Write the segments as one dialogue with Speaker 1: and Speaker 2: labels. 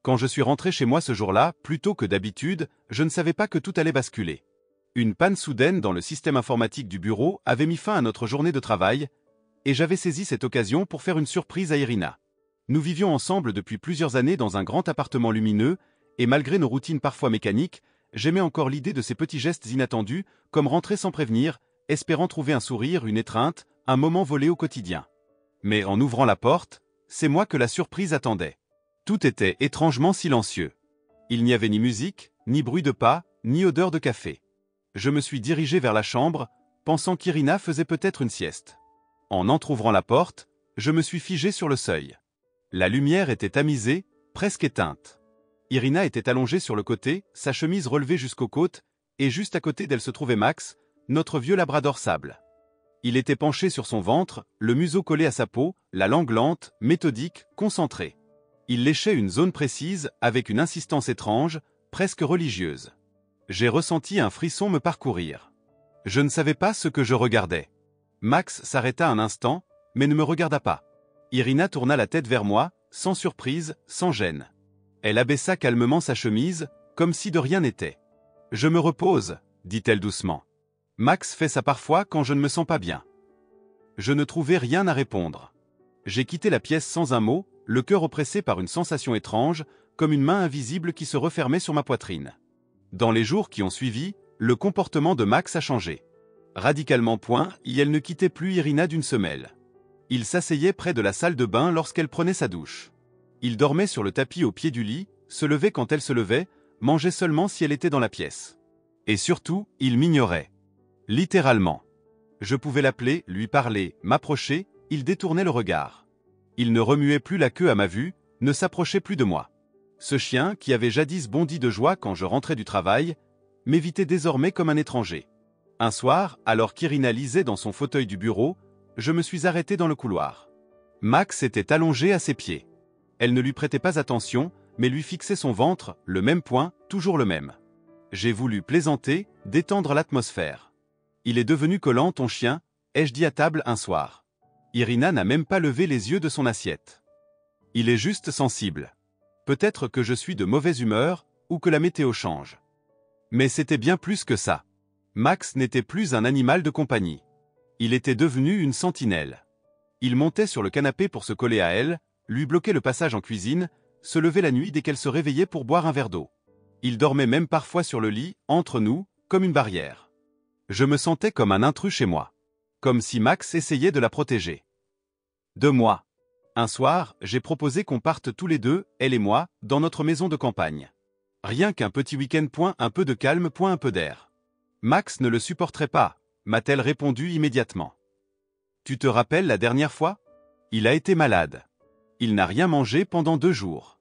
Speaker 1: Quand je suis rentré chez moi ce jour-là, plus tôt que d'habitude, je ne savais pas que tout allait basculer. Une panne soudaine dans le système informatique du bureau avait mis fin à notre journée de travail, et j'avais saisi cette occasion pour faire une surprise à Irina. Nous vivions ensemble depuis plusieurs années dans un grand appartement lumineux, et malgré nos routines parfois mécaniques, j'aimais encore l'idée de ces petits gestes inattendus, comme rentrer sans prévenir, espérant trouver un sourire, une étreinte, un moment volé au quotidien. Mais en ouvrant la porte, c'est moi que la surprise attendait. Tout était étrangement silencieux. Il n'y avait ni musique, ni bruit de pas, ni odeur de café. Je me suis dirigé vers la chambre, pensant qu'Irina faisait peut-être une sieste. En entr'ouvrant la porte, je me suis figé sur le seuil. La lumière était tamisée, presque éteinte. Irina était allongée sur le côté, sa chemise relevée jusqu'aux côtes, et juste à côté d'elle se trouvait Max, notre vieux labrador sable. Il était penché sur son ventre, le museau collé à sa peau, la langue lente, méthodique, concentrée. Il léchait une zone précise avec une insistance étrange, presque religieuse. J'ai ressenti un frisson me parcourir. Je ne savais pas ce que je regardais. Max s'arrêta un instant, mais ne me regarda pas. Irina tourna la tête vers moi, sans surprise, sans gêne. Elle abaissa calmement sa chemise, comme si de rien n'était. « Je me repose », dit-elle doucement. Max fait ça parfois quand je ne me sens pas bien. Je ne trouvais rien à répondre. J'ai quitté la pièce sans un mot, le cœur oppressé par une sensation étrange, comme une main invisible qui se refermait sur ma poitrine. Dans les jours qui ont suivi, le comportement de Max a changé. Radicalement point, et elle ne quittait plus Irina d'une semelle. Il s'asseyait près de la salle de bain lorsqu'elle prenait sa douche. Il dormait sur le tapis au pied du lit, se levait quand elle se levait, mangeait seulement si elle était dans la pièce. Et surtout, il m'ignorait. Littéralement. Je pouvais l'appeler, lui parler, m'approcher, il détournait le regard. Il ne remuait plus la queue à ma vue, ne s'approchait plus de moi. Ce chien, qui avait jadis bondi de joie quand je rentrais du travail, m'évitait désormais comme un étranger. Un soir, alors qu'Irina lisait dans son fauteuil du bureau, je me suis arrêté dans le couloir. Max était allongé à ses pieds. Elle ne lui prêtait pas attention, mais lui fixait son ventre, le même point, toujours le même. J'ai voulu plaisanter, détendre l'atmosphère. Il est devenu collant ton chien, ai-je dit à table un soir. Irina n'a même pas levé les yeux de son assiette. Il est juste sensible. Peut-être que je suis de mauvaise humeur, ou que la météo change. Mais c'était bien plus que ça. Max n'était plus un animal de compagnie. Il était devenu une sentinelle. Il montait sur le canapé pour se coller à elle, lui bloquer le passage en cuisine, se lever la nuit dès qu'elle se réveillait pour boire un verre d'eau. Il dormait même parfois sur le lit, entre nous, comme une barrière. Je me sentais comme un intrus chez moi. Comme si Max essayait de la protéger. De moi. Un soir, j'ai proposé qu'on parte tous les deux, elle et moi, dans notre maison de campagne. Rien qu'un petit week-end, point un peu de calme, point un peu d'air. Max ne le supporterait pas, m'a-t-elle répondu immédiatement. Tu te rappelles la dernière fois? Il a été malade. Il n'a rien mangé pendant 2 jours.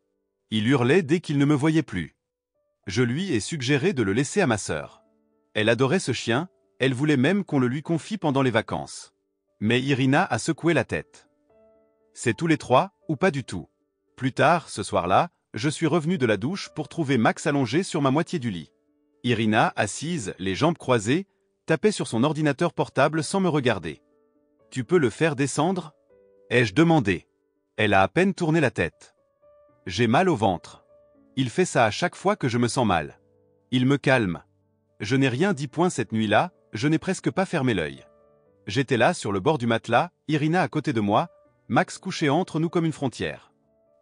Speaker 1: Il hurlait dès qu'il ne me voyait plus. Je lui ai suggéré de le laisser à ma sœur. Elle adorait ce chien, elle voulait même qu'on le lui confie pendant les vacances. Mais Irina a secoué la tête. C'est tous les 3, ou pas du tout. Plus tard, ce soir-là, je suis revenu de la douche pour trouver Max allongé sur ma moitié du lit. Irina, assise, les jambes croisées, tapait sur son ordinateur portable sans me regarder. « Tu peux le faire descendre ?» ai-je demandé. Elle a à peine tourné la tête. J'ai mal au ventre. Il fait ça à chaque fois que je me sens mal. Il me calme. Je n'ai rien dit point cette nuit-là, je n'ai presque pas fermé l'œil. J'étais là sur le bord du matelas, Irina à côté de moi, Max couché entre nous comme une frontière.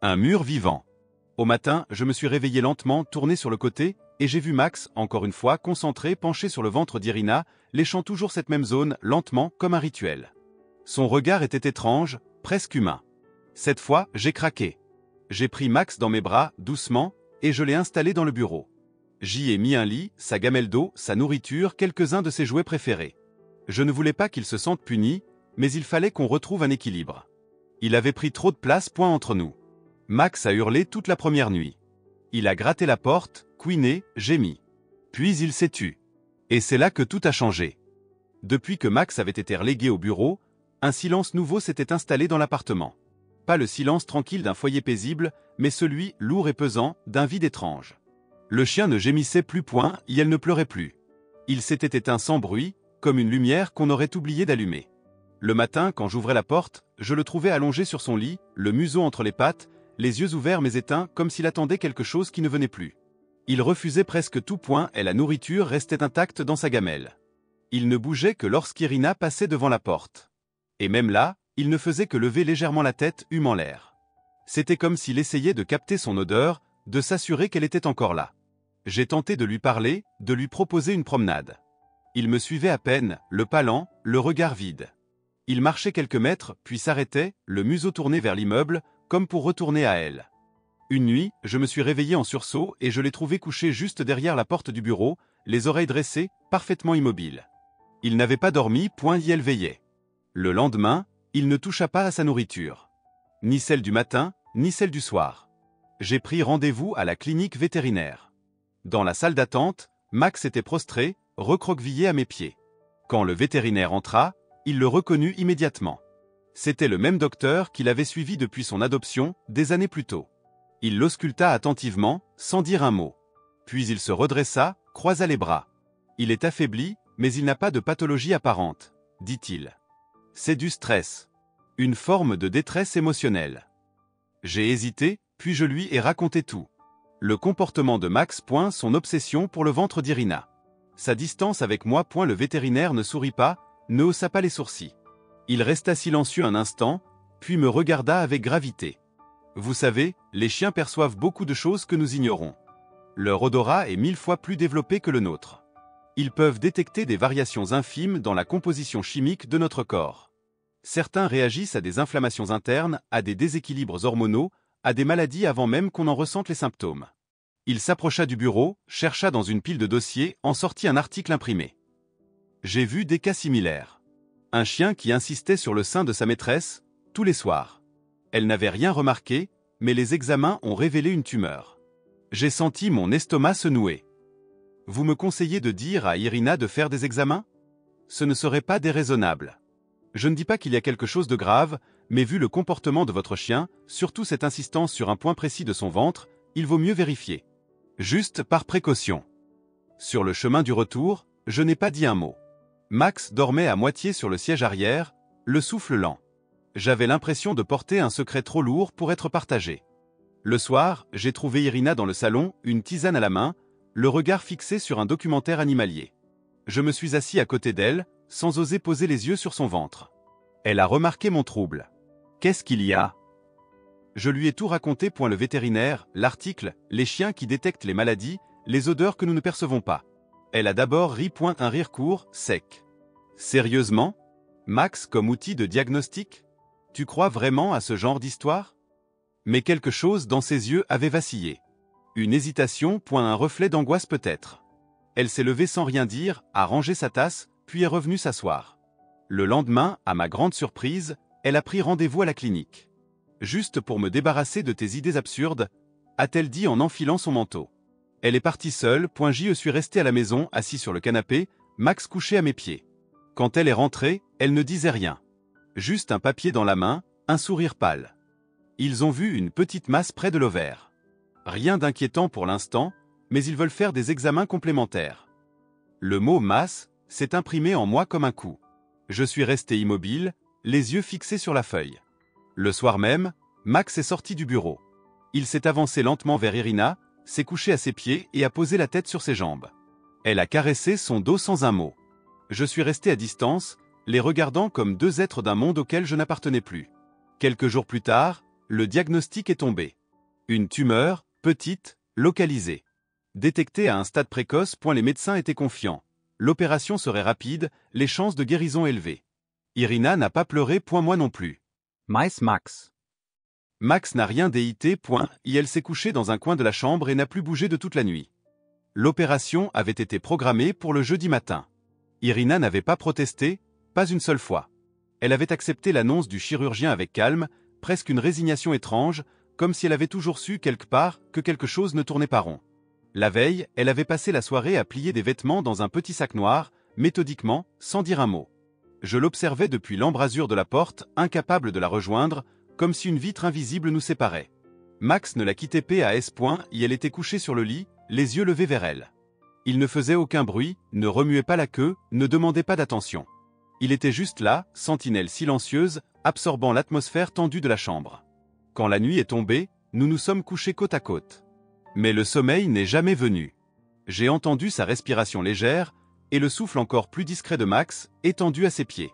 Speaker 1: Un mur vivant. Au matin, je me suis réveillé lentement, tourné sur le côté, et j'ai vu Max, encore une fois, concentré, penché sur le ventre d'Irina, léchant toujours cette même zone, lentement, comme un rituel. Son regard était étrange, presque humain. Cette fois, j'ai craqué. J'ai pris Max dans mes bras, doucement, et je l'ai installé dans le bureau. J'y ai mis un lit, sa gamelle d'eau, sa nourriture, quelques-uns de ses jouets préférés. Je ne voulais pas qu'il se sente puni, mais il fallait qu'on retrouve un équilibre. Il avait pris trop de place, point entre nous. Max a hurlé toute la première nuit. Il a gratté la porte, couiné, gémi. Puis il s'est tu. Et c'est là que tout a changé. Depuis que Max avait été relégué au bureau, un silence nouveau s'était installé dans l'appartement. Pas le silence tranquille d'un foyer paisible, mais celui, lourd et pesant, d'un vide étrange. Le chien ne gémissait plus point, et elle ne pleurait plus. Il s'était éteint sans bruit, comme une lumière qu'on aurait oublié d'allumer. Le matin, quand j'ouvrais la porte, je le trouvais allongé sur son lit, le museau entre les pattes, les yeux ouverts mais éteints comme s'il attendait quelque chose qui ne venait plus. Il refusait presque tout point et la nourriture restait intacte dans sa gamelle. Il ne bougeait que lorsqu'Irina passait devant la porte. Et même là, il ne faisait que lever légèrement la tête, humant l'air. C'était comme s'il essayait de capter son odeur, de s'assurer qu'elle était encore là. J'ai tenté de lui parler, de lui proposer une promenade. Il me suivait à peine, le pas lent, le regard vide. Il marchait quelques mètres, puis s'arrêtait, le museau tourné vers l'immeuble, comme pour retourner à elle. Une nuit, je me suis réveillé en sursaut et je l'ai trouvé couché juste derrière la porte du bureau, les oreilles dressées, parfaitement immobile. Il n'avait pas dormi, point y elle veillait. Le lendemain, il ne toucha pas à sa nourriture. Ni celle du matin, ni celle du soir. J'ai pris rendez-vous à la clinique vétérinaire. Dans la salle d'attente, Max était prostré, recroquevillé à mes pieds. Quand le vétérinaire entra, il le reconnut immédiatement. C'était le même docteur qui l'avait suivi depuis son adoption, des années plus tôt. Il l'ausculta attentivement, sans dire un mot. Puis il se redressa, croisa les bras. Il est affaibli, mais il n'a pas de pathologie apparente, dit-il. C'est du stress. Une forme de détresse émotionnelle. J'ai hésité, puis je lui ai raconté tout. Le comportement de Max, son obsession pour le ventre d'Irina. Sa distance avec moi, le vétérinaire ne sourit pas, ne haussa pas les sourcils. Il resta silencieux un instant, puis me regarda avec gravité. Vous savez, les chiens perçoivent beaucoup de choses que nous ignorons. Leur odorat est 1000 fois plus développé que le nôtre. Ils peuvent détecter des variations infimes dans la composition chimique de notre corps. Certains réagissent à des inflammations internes, à des déséquilibres hormonaux, à des maladies avant même qu'on en ressente les symptômes. Il s'approcha du bureau, chercha dans une pile de dossiers, en sortit un article imprimé. J'ai vu des cas similaires. Un chien qui insistait sur le sein de sa maîtresse, tous les soirs. Elle n'avait rien remarqué, mais les examens ont révélé une tumeur. J'ai senti mon estomac se nouer. Vous me conseillez de dire à Irina de faire des examens? Ce ne serait pas déraisonnable. Je ne dis pas qu'il y a quelque chose de grave, mais vu le comportement de votre chien, surtout cette insistance sur un point précis de son ventre, il vaut mieux vérifier. Juste par précaution. Sur le chemin du retour, je n'ai pas dit un mot. Max dormait à moitié sur le siège arrière, le souffle lent. J'avais l'impression de porter un secret trop lourd pour être partagé. Le soir, j'ai trouvé Irina dans le salon, une tisane à la main, le regard fixé sur un documentaire animalier. Je me suis assis à côté d'elle, sans oser poser les yeux sur son ventre. Elle a remarqué mon trouble. Qu'est-ce qu'il y a? Je lui ai tout raconté, le vétérinaire, l'article, les chiens qui détectent les maladies, les odeurs que nous ne percevons pas. Elle a d'abord ri, un rire court, sec. Sérieusement? Max comme outil de diagnostic? Tu crois vraiment à ce genre d'histoire? Mais quelque chose dans ses yeux avait vacillé. Une hésitation, un reflet d'angoisse peut-être. Elle s'est levée sans rien dire, a rangé sa tasse, puis est revenue s'asseoir. Le lendemain, à ma grande surprise, elle a pris rendez-vous à la clinique. Juste pour me débarrasser de tes idées absurdes, a-t-elle dit en enfilant son manteau. Elle est partie seule, je suis resté à la maison, assis sur le canapé, Max couché à mes pieds. Quand elle est rentrée, elle ne disait rien. Juste un papier dans la main, un sourire pâle. Ils ont vu une petite masse près de l'ovaire. Rien d'inquiétant pour l'instant, mais ils veulent faire des examens complémentaires. Le mot masse s'est imprimé en moi comme un coup. Je suis resté immobile, les yeux fixés sur la feuille. Le soir même, Max est sorti du bureau. Il s'est avancé lentement vers Irina, s'est couché à ses pieds et a posé la tête sur ses jambes. Elle a caressé son dos sans un mot. Je suis resté à distance, les regardant comme deux êtres d'un monde auquel je n'appartenais plus. Quelques jours plus tard, le diagnostic est tombé. Une tumeur, petite, localisée. Détectée à un stade précoce, les médecins étaient confiants. L'opération serait rapide, les chances de guérison élevées. Irina n'a pas pleuré, moi non plus.
Speaker 2: Max.
Speaker 1: Max n'a rien déité, et elle s'est couchée dans un coin de la chambre et n'a plus bougé de toute la nuit. L'opération avait été programmée pour le jeudi matin. Irina n'avait pas protesté, pas une seule fois. Elle avait accepté l'annonce du chirurgien avec calme, presque une résignation étrange, comme si elle avait toujours su quelque part que quelque chose ne tournait pas rond. La veille, elle avait passé la soirée à plier des vêtements dans un petit sac noir, méthodiquement, sans dire un mot. Je l'observais depuis l'embrasure de la porte, incapable de la rejoindre, comme si une vitre invisible nous séparait. Max ne la quittait pas à ce point, et elle était couchée sur le lit, les yeux levés vers elle. Il ne faisait aucun bruit, ne remuait pas la queue, ne demandait pas d'attention. Il était juste là, sentinelle silencieuse, absorbant l'atmosphère tendue de la chambre. Quand la nuit est tombée, Nous nous sommes couchés côte à côte. Mais le sommeil n'est jamais venu. J'ai entendu sa respiration légère, et le souffle encore plus discret de Max, étendu à ses pieds.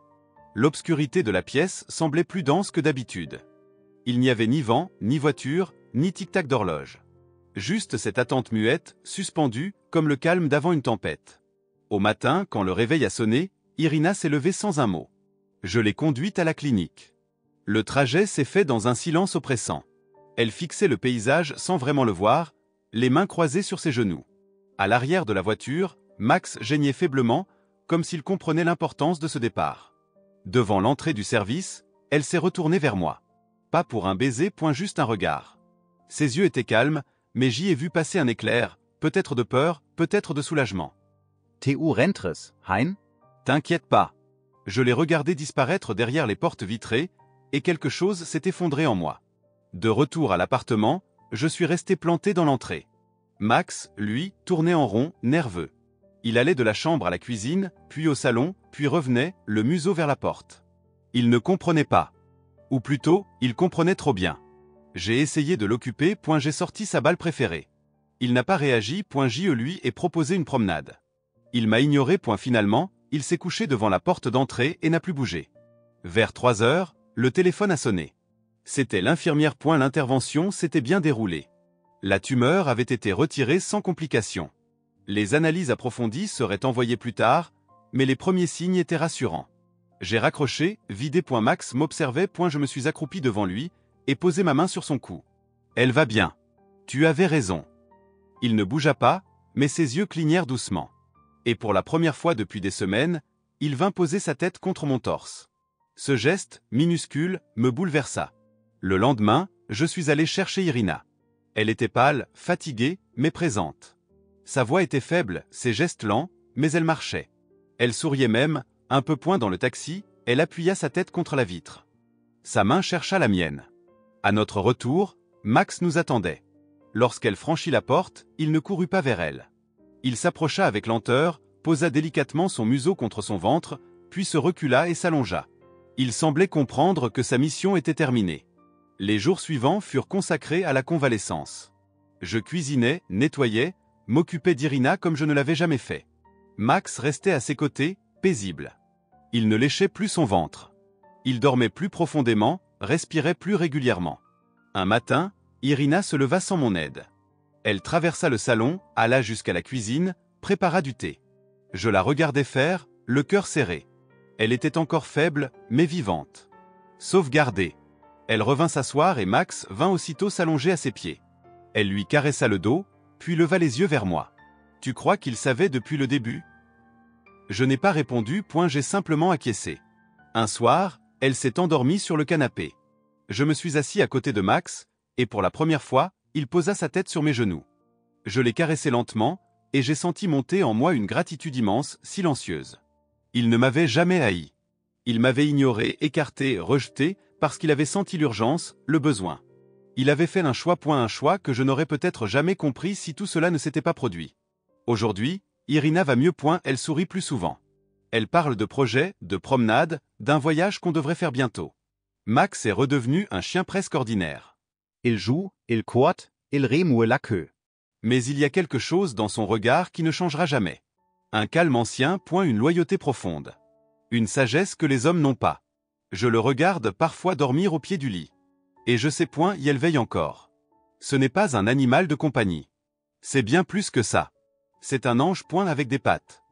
Speaker 1: L'obscurité de la pièce semblait plus dense que d'habitude. Il n'y avait ni vent, ni voiture, ni tic-tac d'horloge. Juste cette attente muette, suspendue, comme le calme d'avant une tempête. Au matin, quand le réveil a sonné, Irina s'est levée sans un mot. Je l'ai conduite à la clinique. Le trajet s'est fait dans un silence oppressant. Elle fixait le paysage sans vraiment le voir, les mains croisées sur ses genoux. À l'arrière de la voiture, Max geignait faiblement, comme s'il comprenait l'importance de ce départ. Devant l'entrée du service, elle s'est retournée vers moi. Pas pour un baiser, point juste un regard. Ses yeux étaient calmes, mais j'y ai vu passer un éclair, peut-être de peur, peut-être de soulagement.
Speaker 2: Tu rentres, hein?
Speaker 1: T'inquiète pas. Je l'ai regardé disparaître derrière les portes vitrées, et quelque chose s'est effondré en moi. De retour à l'appartement, je suis resté planté dans l'entrée. Max, lui, tournait en rond, nerveux. Il allait de la chambre à la cuisine, puis au salon, puis revenait, le museau vers la porte. Il ne comprenait pas. Ou plutôt, il comprenait trop bien. J'ai essayé de l'occuper, j'ai sorti sa balle préférée. Il n'a pas réagi, je lui ai proposé une promenade. Il m'a ignoré, finalement, il s'est couché devant la porte d'entrée et n'a plus bougé. Vers 3 heures, le téléphone a sonné. C'était l'infirmière, l'intervention s'était bien déroulée. La tumeur avait été retirée sans complications. Les analyses approfondies seraient envoyées plus tard, mais les premiers signes étaient rassurants. J'ai raccroché, vidé. Max m'observait. Je me suis accroupi devant lui et posé ma main sur son cou. Elle va bien. Tu avais raison. Il ne bougea pas, mais ses yeux clignèrent doucement. Et pour la première fois depuis des semaines, il vint poser sa tête contre mon torse. Ce geste, minuscule, me bouleversa. Le lendemain, je suis allé chercher Irina. Elle était pâle, fatiguée, mais présente. Sa voix était faible, ses gestes lents, mais elle marchait. Elle souriait même, un peu dans le taxi, elle appuya sa tête contre la vitre. Sa main chercha la mienne. À notre retour, Max nous attendait. Lorsqu'elle franchit la porte, il ne courut pas vers elle. Il s'approcha avec lenteur, posa délicatement son museau contre son ventre, puis se recula et s'allongea. Il semblait comprendre que sa mission était terminée. Les jours suivants furent consacrés à la convalescence. Je cuisinais, nettoyais, m'occupais d'Irina comme je ne l'avais jamais fait. Max restait à ses côtés, paisible. Il ne léchait plus son ventre. Il dormait plus profondément, respirait plus régulièrement. Un matin, Irina se leva sans mon aide. Elle traversa le salon, alla jusqu'à la cuisine, prépara du thé. Je la regardais faire, le cœur serré. Elle était encore faible, mais vivante. Sauvegardée. Elle revint s'asseoir et Max vint aussitôt s'allonger à ses pieds. Elle lui caressa le dos, puis leva les yeux vers moi. « Tu crois qu'il savait depuis le début ?» Je n'ai pas répondu, j'ai simplement acquiescé. Un soir, elle s'est endormie sur le canapé. Je me suis assis à côté de Max, et pour la première fois, il posa sa tête sur mes genoux. Je l'ai caressé lentement, et j'ai senti monter en moi une gratitude immense, silencieuse. Il ne m'avait jamais haï. Il m'avait ignoré, écarté, rejeté, parce qu'il avait senti l'urgence, le besoin. Il avait fait un choix que je n'aurais peut-être jamais compris si tout cela ne s'était pas produit. Aujourd'hui, Irina va mieux, elle sourit plus souvent. Elle parle de projets, de promenades, d'un voyage qu'on devrait faire bientôt. Max est redevenu un chien presque ordinaire.
Speaker 2: Il joue, il court, il remue la queue.
Speaker 1: Mais il y a quelque chose dans son regard qui ne changera jamais. Un calme ancien, une loyauté profonde. Une sagesse que les hommes n'ont pas. Je le regarde parfois dormir au pied du lit. Et je sais, y elle veille encore. Ce n'est pas un animal de compagnie. C'est bien plus que ça. C'est un ange, avec des pattes.